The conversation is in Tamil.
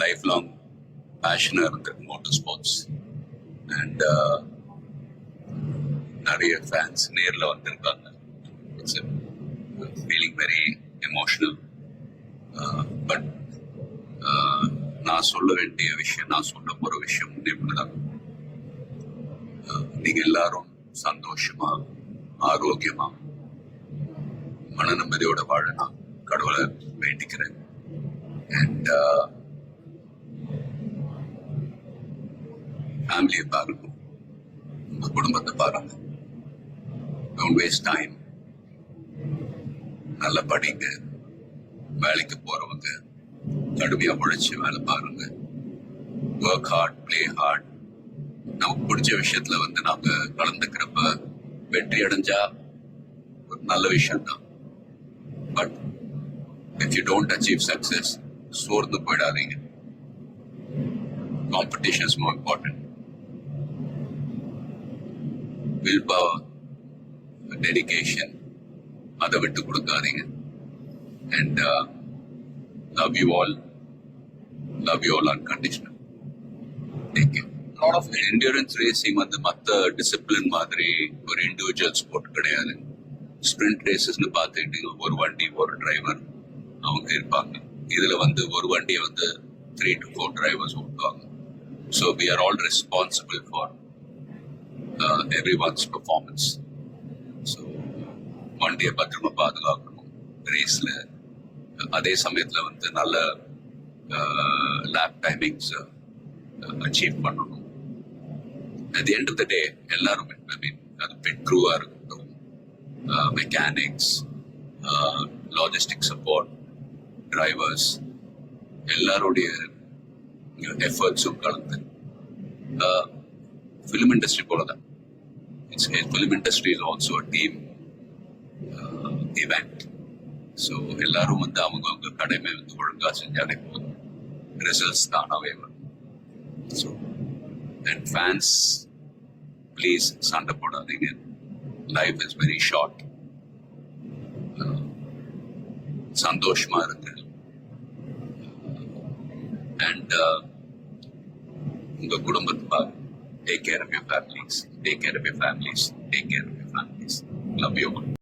lifelong passionate இருந்தது மோட்டர் ஸ்போர்ட்ஸ். அண்ட் நிறைய ஃபேன்ஸ் நேரில் வந்திருக்காங்க. It's feeling very emotional. But நான் சொல்ல வேண்டிய விஷயம், நான் சொல்ல போகிற விஷயம் இப்படிதான். நீங்கள் எல்லாரும் சந்தோஷமா, ஆரோக்கியமா, மன நிம்மதியோட வாழ நான் கடவுளை வேண்டிக்கிறேன். அண்ட் ஃபேமிலியை பாருங்க, உங்க குடும்பத்தை பாருங்க. Don't waste time. நல்லா படிங்க. வேலைக்கு போறவங்க கடுமையா உழைச்சு வேலை பாருங்க. Work hard, play hard. நமக்கு பிடிச்ச விஷயத்துல நாம கலந்துக்கிறப்ப வெற்றி அடைஞ்சா ஒரு நல்ல விஷயம் தான். But if you don't achieve success, சோர்ந்து போயிடாதீங்க. Competition is more important. Willpower, dedication, அதை விட்டு கொடுக்காதீங்க. And love you all unconditional. Take care. lot of endurance racing மற்ற டிசிப்ளின் மாதிரி ஒரு இண்டிவிஜுவல் ஸ்போர்ட் கிடையாது. ஸ்பிரிண்ட் ரேசஸ்னு பார்த்துக்கிட்டீங்க, ஒரு வண்டி ஒரு டிரைவர் அவங்க இருப்பாங்க. இதுல ஒரு வண்டியை 3 to 4 டிரைவர்ஸ் ஓட்டுவாங்க. So we are all responsible for everyone's performance. So வண்டியை பத்திரமா பாதுகாக்கணும் ரேஸ்ல. அதே சமயத்துல நல்ல லேப் டைமிங்ஸ் அச்சீவ் பண்ணணும். At the end of the day, எல்லாருமே, அது பெட் க்ரூவா இருக்கட்டும், மெக்கானிக்ஸ், லாஜிஸ்டிக் சப்போர்ட், டிரைவர்ஸ், எல்லாருடைய எஃபர்ட்ஸும் கலந்து ஃபிலிம் இண்டஸ்ட்ரி போலதான். Film industry is also a team event. So எல்லாரும் அவங்க கடமை ஒழுங்கா செஞ்சாலே போதும், ரிசல்ட்ஸ் தானாவே வரும். ஸோ and fans, please சண்டை போடாதீங்க. Life is very short. சந்தோஷமா இருக்கு. அண்ட் உங்க குடும்பத்தை பாருங்க. Take care of your families. Take care of your families. Take care of your families. Love you all.